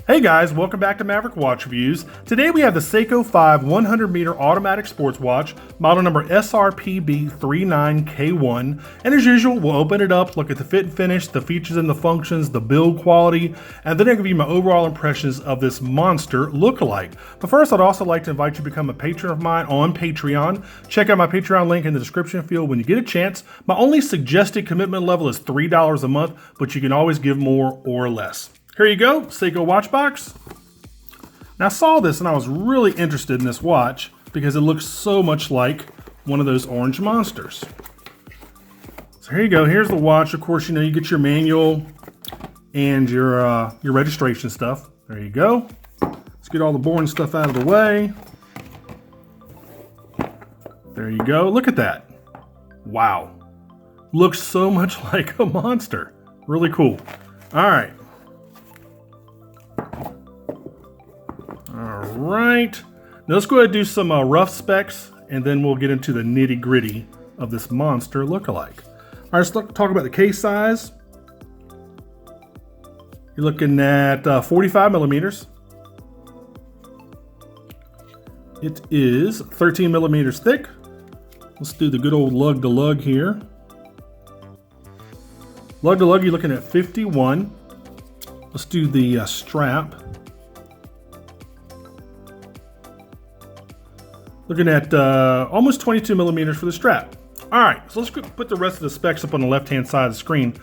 Hey guys, welcome back to Maverick Watch Reviews. Today we have the Seiko 5 100-meter automatic sports watch, model number SRPB39K1. And as usual, we'll open it up, look at the fit and finish, the features and the functions, the build quality, and then I'll give you my overall impressions of this monster lookalike. But first, I'd also like to invite you to become a patron of mine on Patreon. Check out my Patreon link in the description field when you get a chance. My only suggested commitment level is $3 a month, but you can always give more or less. Here you go, Seiko watch box. Now I saw this and I was really interested in this watch because it looks so much like one of those orange monsters. So here you go, here's the watch. Of course, you know, you get your manual and your registration stuff. There you go. Let's get all the boring stuff out of the way. There you go, look at that. Wow, looks so much like a monster. Really cool. All right. All right, now let's go ahead and do some rough specs, and then we'll get into the nitty gritty of this monster lookalike. All right, let's talk about the case size. You're looking at 45 millimeters. It is 13 millimeters thick. Let's do the good old lug to lug here. Lug to lug, you're looking at 51. Let's do the strap. Looking at almost 22 millimeters for the strap. All right, so let's put the rest of the specs up on the left-hand side of the screen,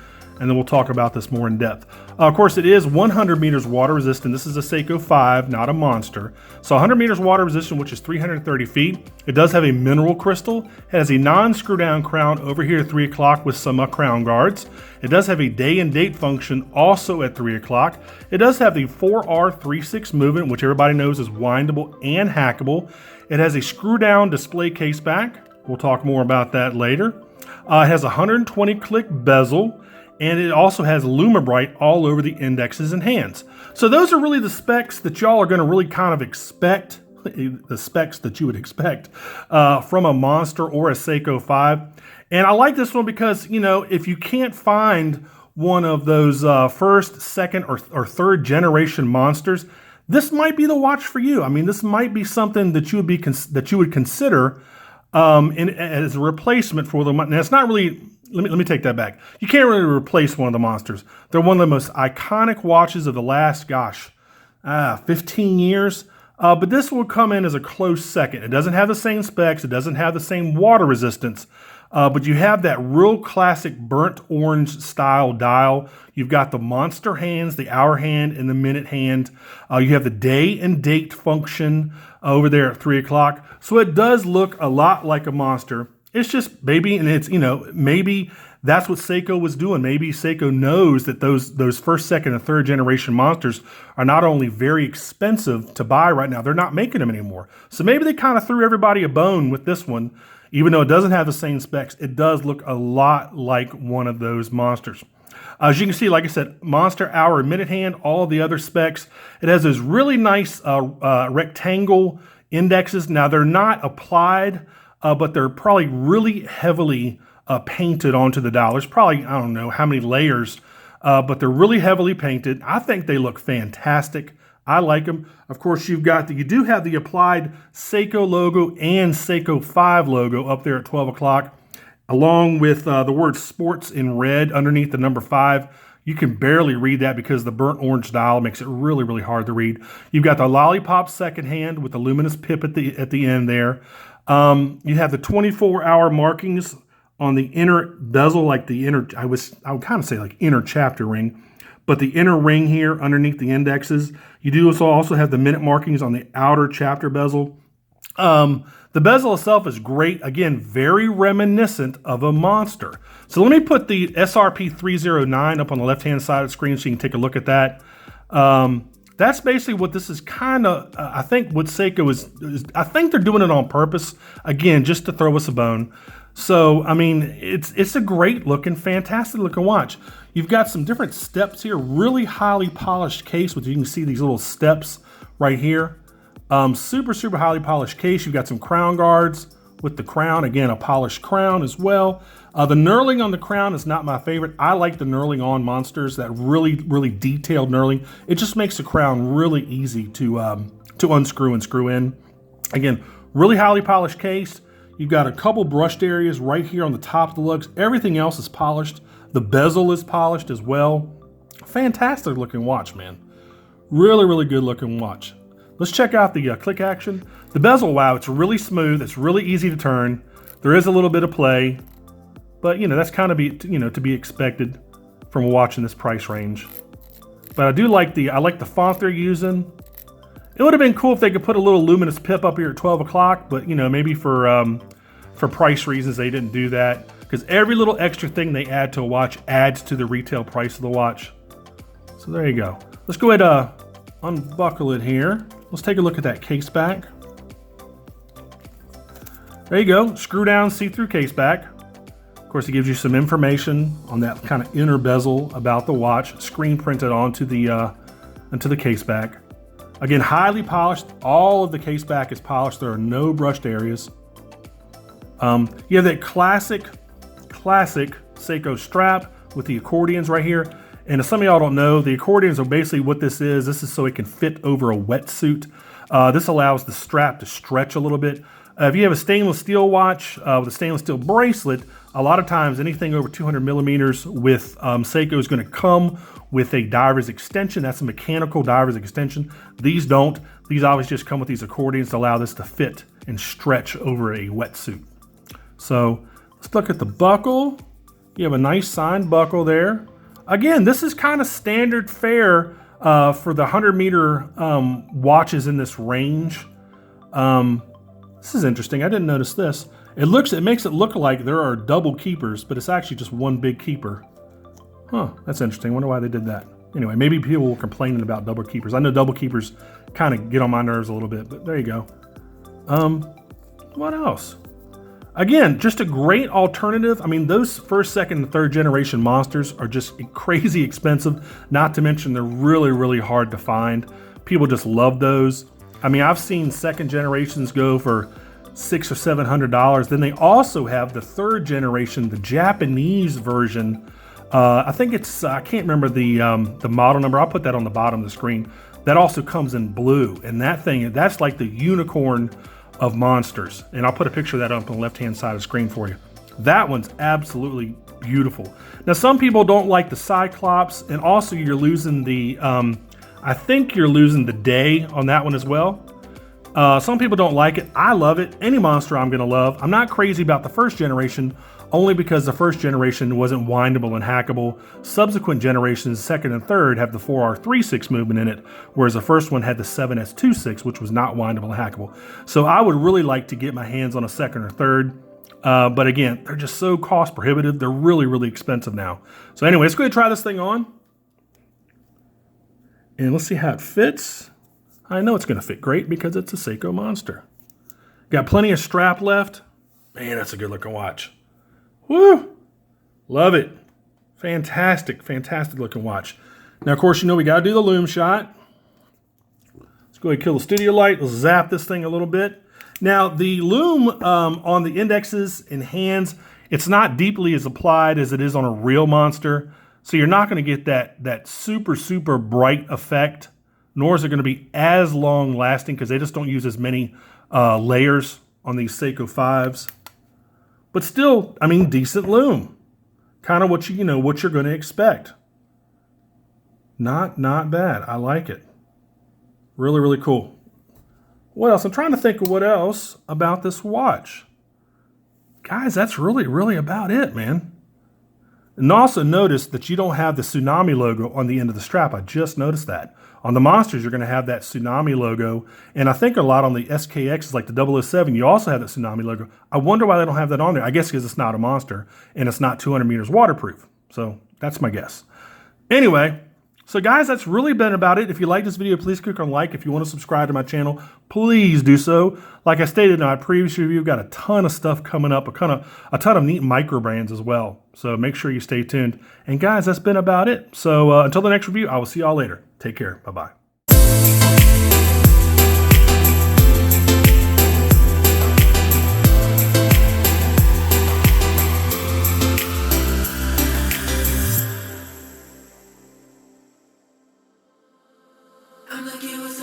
and then we'll talk about this more in depth. Of course, it is 100 meters water resistant. This is a Seiko 5, not a monster. So 100 meters water resistant, which is 330 feet. It does have a mineral crystal. It has a non-screw down crown over here at 3 o'clock with some crown guards. It does have a day and date function also at 3 o'clock. It does have the 4R36 movement, which everybody knows is windable and hackable. It has a screw down display case back. We'll talk more about that later. It has a 120 click bezel, and it also has LumiBrite all over the indexes and hands. So those are really the specs that y'all are gonna really kind of expect, the specs that you would expect from a monster or a Seiko 5. And I like this one because, you know, if you can't find one of those first, second, or third generation monsters, this might be the watch for you. I mean, this might be something that you would consider as a replacement for them. Now, it's not really. Let me take that back. You can't really replace one of the monsters. They're one of the most iconic watches of the last, 15 years. But this will come in as a close second. It doesn't have the same specs. It doesn't have the same water resistance. But you have that real classic burnt orange style dial. You've got the monster hands, the hour hand, and the minute hand. You have the day and date function over there at 3 o'clock. So it does look a lot like a monster. It's just maybe, and it's, you know, maybe that's what Seiko was doing. Maybe Seiko knows that those first, second, and third generation monsters are not only very expensive to buy right now, they're not making them anymore. So maybe they kind of threw everybody a bone with this one. Even though it doesn't have the same specs, it does look a lot like one of those monsters. As you can see, like I said, monster, hour, minute hand, all the other specs. It has those really nice rectangle indexes. Now, they're not applied, but they're probably really heavily painted onto the dial. There's probably, I don't know how many layers, but they're really heavily painted. I think they look fantastic. I like them. Of course, you do have the applied Seiko logo and Seiko 5 logo up there at 12 o'clock, along with the word sports in red underneath the number 5. You can barely read that because the burnt orange dial makes it really, really hard to read. You've got the lollipop second hand with the luminous pip at the end there. You have the 24-hour markings on the inner bezel, like the inner, I would kind of say like inner chapter ring. But the inner ring here underneath the indexes, you do also have the minute markings on the outer chapter bezel. The bezel itself is great. Again, very reminiscent of a monster. So let me put the SRP309 up on the left-hand side of the screen so you can take a look at that. That's basically what this is kind of, I think what Seiko is, I think they're doing it on purpose, again, just to throw us a bone. So, I mean, it's a great looking, fantastic looking watch. You've got some different steps here, really highly polished case, which you can see these little steps right here. Super, super highly polished case. You've got some crown guards, with the crown. Again, a polished crown as well. The knurling on the crown is not my favorite. I like the knurling on monsters, that really, really detailed knurling. It just makes the crown really easy to unscrew and screw in. Again, really highly polished case. You've got a couple brushed areas right here on the top of the lugs. Everything else is polished. The bezel is polished as well. Fantastic looking watch, man. Really, really good looking watch. Let's check out the click action. The bezel, wow, it's really smooth. It's really easy to turn. There is a little bit of play, but that's kind of to be expected from a watch in this price range. But I do like I like the font they're using. It would have been cool if they could put a little luminous pip up here at 12 o'clock, but maybe for price reasons they didn't do that, because every little extra thing they add to a watch adds to the retail price of the watch. So there you go. Let's go ahead unbuckle it here. Let's take a look at that case back. There you go, screw down see-through case back. Of course, it gives you some information on that kind of inner bezel about the watch, screen printed onto the case back. Again, highly polished. All of the case back is polished. There are no brushed areas. You have that classic Seiko strap with the accordions right here. And if some of y'all don't know, the accordions are basically what this is. This is so it can fit over a wetsuit. This allows the strap to stretch a little bit. If you have a stainless steel watch with a stainless steel bracelet, a lot of times anything over 200 millimeters with Seiko is going to come with a diver's extension. That's a mechanical diver's extension. These don't. These obviously just come with these accordions to allow this to fit and stretch over a wetsuit. So let's look at the buckle. You have a nice signed buckle there. Again, this is kind of standard fare for the 100-meter watches in this range. This is interesting. I didn't notice this. It makes it look like there are double keepers, but it's actually just one big keeper. Huh, that's interesting. I wonder why they did that. Anyway, maybe people were complaining about double keepers. I know double keepers kind of get on my nerves a little bit, but there you go. What else? Again, just a great alternative. I mean, those first, second, and third generation monsters are just crazy expensive. Not to mention they're really, really hard to find. People just love those. I mean, I've seen second generations go for $600 or $700. Then they also have the third generation, the Japanese version. I think it's, I can't remember the model number. I'll put that on the bottom of the screen. That also comes in blue. And that's like the unicorn of monsters. And I'll put a picture of that up on the left-hand side of the screen for you. That one's absolutely beautiful. Now, some people don't like the Cyclops, and also you're losing the, I think you're losing the day on that one as well. Some people don't like it. I love it. Any monster I'm gonna love. I'm not crazy about the first generation, only because the first generation wasn't windable and hackable. Subsequent generations, second and third, have the 4R36 movement in it, whereas the first one had the 7S26, which was not windable and hackable. So I would really like to get my hands on a second or third. But again, they're just so cost prohibitive. They're really, really expensive now. So anyway, let's go ahead and try this thing on. And let's see how it fits. I know it's gonna fit great because it's a Seiko monster. Got plenty of strap left. Man, that's a good looking watch. Woo! Love it. Fantastic, fantastic looking watch. Now, of course, we got to do the loom shot. Let's go ahead and kill the studio light. Let's zap this thing a little bit. Now, the loom on the indexes and hands, it's not deeply as applied as it is on a real monster. So you're not going to get that super, super bright effect, nor is it going to be as long lasting because they just don't use as many layers on these Seiko 5s. But still, I mean, decent loom. Kind of what what you're going to expect. Not bad. I like it. Really, really cool. What else? I'm trying to think of what else about this watch. Guys, that's really, really about it, man. And also notice that you don't have the Tsunami logo on the end of the strap. I just noticed that. On the monsters, you're going to have that Tsunami logo. And I think a lot on the SKXs, like the 007, you also have that Tsunami logo. I wonder why they don't have that on there. I guess because it's not a monster and it's not 200 meters waterproof. So that's my guess. Anyway, so guys, that's really been about it. If you like this video, please click on like. If you want to subscribe to my channel, please do so. Like I stated in my previous review, got a ton of stuff coming up, a ton of neat micro brands as well. So make sure you stay tuned. And guys, that's been about it. So until the next review, I will see y'all later. Take care. Bye-bye. like it was